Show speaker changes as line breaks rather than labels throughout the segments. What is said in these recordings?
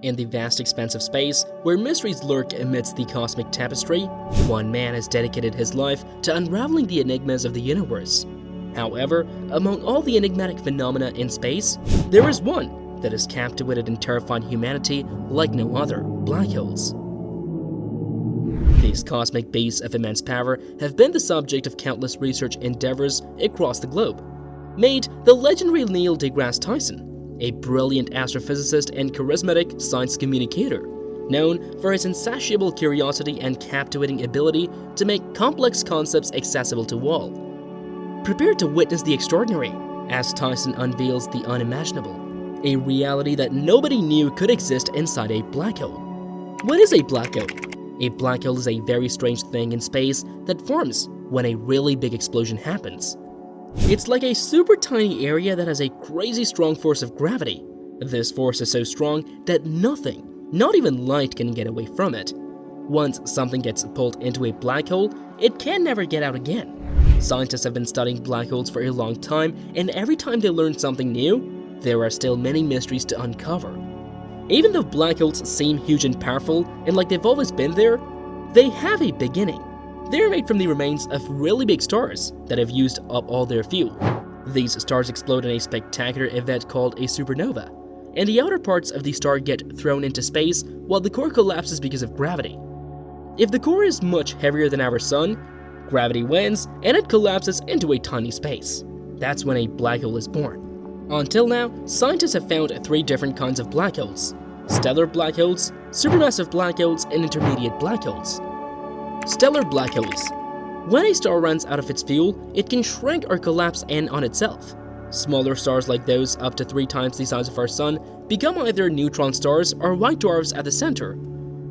In the vast expanse of space, where mysteries lurk amidst the cosmic tapestry, one man has dedicated his life to unraveling the enigmas of the universe. However, among all the enigmatic phenomena in space, there is one that has captivated and terrified humanity like no other: black holes. These cosmic beasts of immense power have been the subject of countless research endeavors across the globe. Made the legendary Neil deGrasse Tyson, a brilliant astrophysicist and charismatic science communicator, known for his insatiable curiosity and captivating ability to make complex concepts accessible to all. Prepare to witness the extraordinary as Tyson unveils the unimaginable, a reality that nobody knew could exist inside a black hole. What is a black hole? A black hole is a very strange thing in space that forms when a really big explosion happens. It's like a super tiny area that has a crazy strong force of gravity. This force is so strong that nothing, not even light, can get away from it. Once something gets pulled into a black hole, it can never get out again. Scientists have been studying black holes for a long time, and every time they learn something new, there are still many mysteries to uncover. Even though black holes seem huge and powerful, and like they've always been there, they have a beginning. They are made from the remains of really big stars that have used up all their fuel. These stars explode in a spectacular event called a supernova, and the outer parts of the star get thrown into space while the core collapses because of gravity. If the core is much heavier than our sun, gravity wins and it collapses into a tiny space. That's when a black hole is born. Until now, scientists have found 3 different kinds of black holes: stellar black holes, supermassive black holes, and intermediate black holes. Stellar black holes. When a star runs out of its fuel, it can shrink or collapse in on itself. Smaller stars like those up to 3 times the size of our sun become either neutron stars or white dwarfs at the center.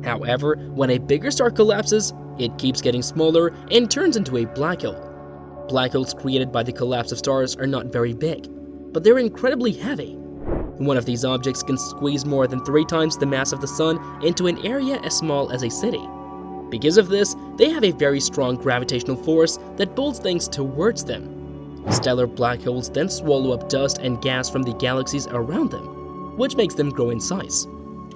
However, when a bigger star collapses, it keeps getting smaller and turns into a black hole. Black holes created by the collapse of stars are not very big, but they're incredibly heavy. One of these objects can squeeze more than 3 times the mass of the sun into an area as small as a city. Because of this, they have a very strong gravitational force that pulls things towards them. Stellar black holes then swallow up dust and gas from the galaxies around them, which makes them grow in size.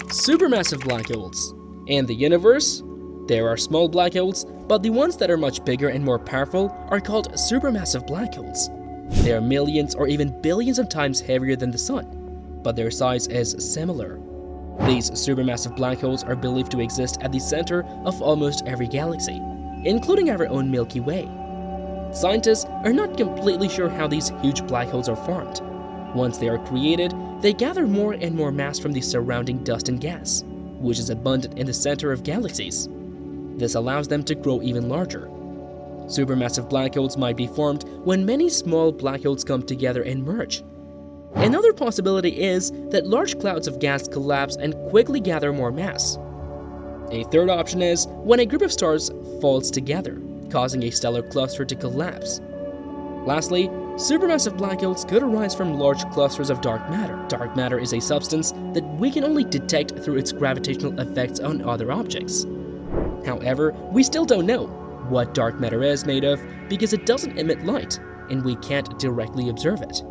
Supermassive black holes. In the universe, there are small black holes, but the ones that are much bigger and more powerful are called supermassive black holes. They are millions or even billions of times heavier than the sun, but their size is similar. These supermassive black holes are believed to exist at the center of almost every galaxy, including our own Milky Way. Scientists are not completely sure how these huge black holes are formed. Once they are created, they gather more and more mass from the surrounding dust and gas, which is abundant in the center of galaxies. This allows them to grow even larger. Supermassive black holes might be formed when many small black holes come together and merge. Another possibility is that large clouds of gas collapse and quickly gather more mass. A third option is when a group of stars falls together, causing a stellar cluster to collapse. Lastly, supermassive black holes could arise from large clusters of dark matter. Dark matter is a substance that we can only detect through its gravitational effects on other objects. However, we still don't know what dark matter is made of because it doesn't emit light, and we can't directly observe it.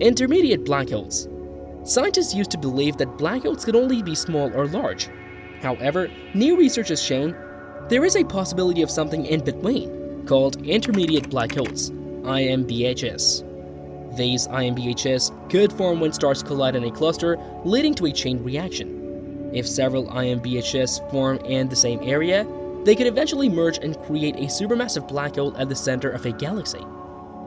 Intermediate black holes. Scientists used to believe that black holes could only be small or large. However, new research has shown there is a possibility of something in between, called intermediate black holes, IMBHs. These IMBHs could form when stars collide in a cluster, leading to a chain reaction. If several IMBHs form in the same area, they could eventually merge and create a supermassive black hole at the center of a galaxy.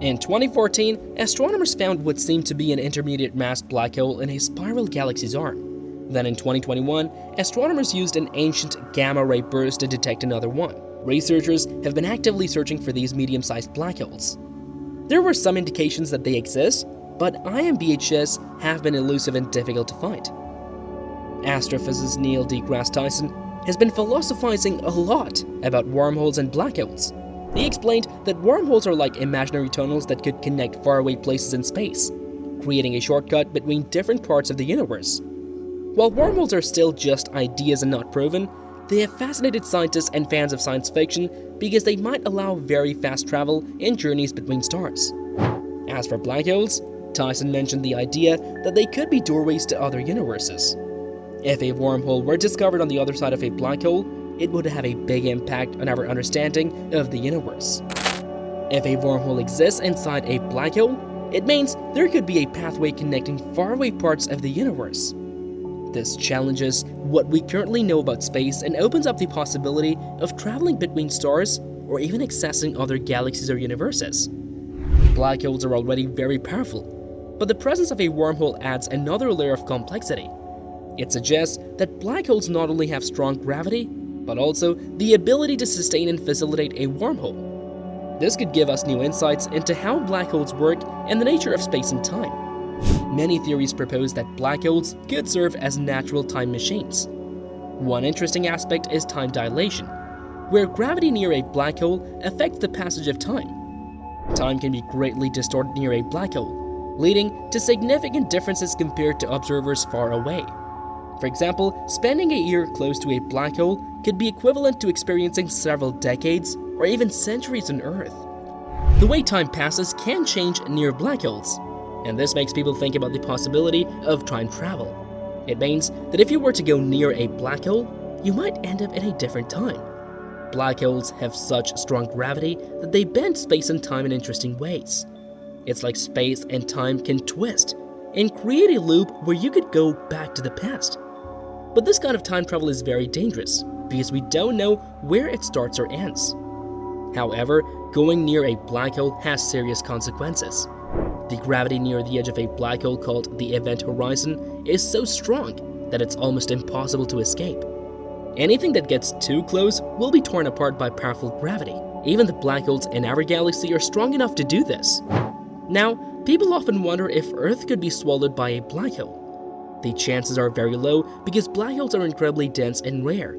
In 2014, astronomers found what seemed to be an intermediate mass black hole in a spiral galaxy's arm. Then in 2021, astronomers used an ancient gamma-ray burst to detect another one. Researchers have been actively searching for these medium-sized black holes. There were some indications that they exist, but IMBHs have been elusive and difficult to find. Astrophysicist Neil deGrasse Tyson has been philosophizing a lot about wormholes and black holes. He explained that wormholes are like imaginary tunnels that could connect faraway places in space, creating a shortcut between different parts of the universe. While wormholes are still just ideas and not proven, they have fascinated scientists and fans of science fiction because they might allow very fast travel in journeys between stars. As for black holes, Tyson mentioned the idea that they could be doorways to other universes. If a wormhole were discovered on the other side of a black hole, it would have a big impact on our understanding of the universe. If a wormhole exists inside a black hole, it means there could be a pathway connecting faraway parts of the universe. This challenges what we currently know about space and opens up the possibility of traveling between stars or even accessing other galaxies or universes. Black holes are already very powerful, but the presence of a wormhole adds another layer of complexity. It suggests that black holes not only have strong gravity, but also the ability to sustain and facilitate a wormhole. This could give us new insights into how black holes work and the nature of space and time. Many theories propose that black holes could serve as natural time machines. One interesting aspect is time dilation, where gravity near a black hole affects the passage of time. Time can be greatly distorted near a black hole, leading to significant differences compared to observers far away. For example, spending a year close to a black hole could be equivalent to experiencing several decades or even centuries on Earth. The way time passes can change near black holes, and this makes people think about the possibility of time travel. It means that if you were to go near a black hole, you might end up in a different time. Black holes have such strong gravity that they bend space and time in interesting ways. It's like space and time can twist and create a loop where you could go back to the past. But this kind of time travel is very dangerous because we don't know where it starts or ends. However, going near a black hole has serious consequences. The gravity near the edge of a black hole, called the event horizon, is so strong that it's almost impossible to escape. Anything that gets too close will be torn apart by powerful gravity. Even the black holes in our galaxy are strong enough to do this. Now, people often wonder if Earth could be swallowed by a black hole. The chances are very low because black holes are incredibly dense and rare.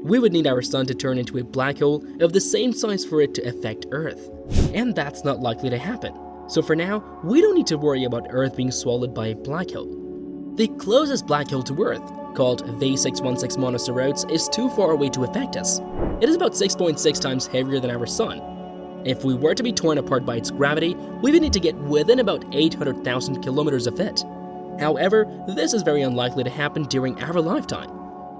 We would need our sun to turn into a black hole of the same size for it to affect Earth, and that's not likely to happen. So for now, we don't need to worry about Earth being swallowed by a black hole. The closest black hole to Earth, called V616 Monocerotes, is too far away to affect us. It is about 6.6 times heavier than our sun. If we were to be torn apart by its gravity, we would need to get within about 800,000 kilometers of it. However, this is very unlikely to happen during our lifetime.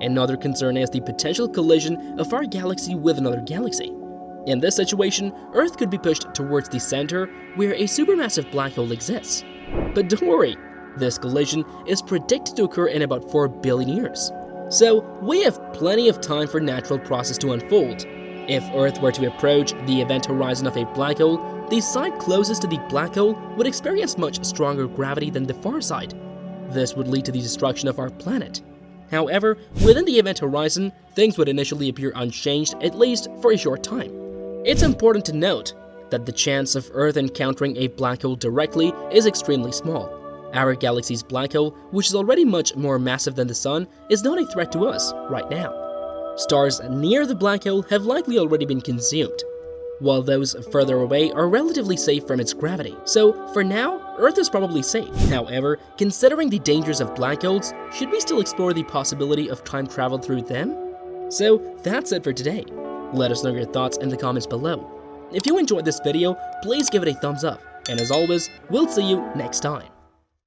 Another concern is the potential collision of our galaxy with another galaxy. In this situation, Earth could be pushed towards the center where a supermassive black hole exists. But don't worry, this collision is predicted to occur in about 4 billion years. So we have plenty of time for natural process to unfold. If Earth were to approach the event horizon of a black hole, the side closest to the black hole would experience much stronger gravity than the far side. This would lead to the destruction of our planet. However, within the event horizon, things would initially appear unchanged, at least for a short time. It's important to note that the chance of Earth encountering a black hole directly is extremely small. Our galaxy's black hole, which is already much more massive than the Sun, is not a threat to us right now. Stars near the black hole have likely already been consumed, while those further away are relatively safe from its gravity. So, for now, Earth is probably safe. However, considering the dangers of black holes, should we still explore the possibility of time travel through them? So, that's it for today. Let us know your thoughts in the comments below. If you enjoyed this video, please give it a thumbs up. And as always, we'll see you next time.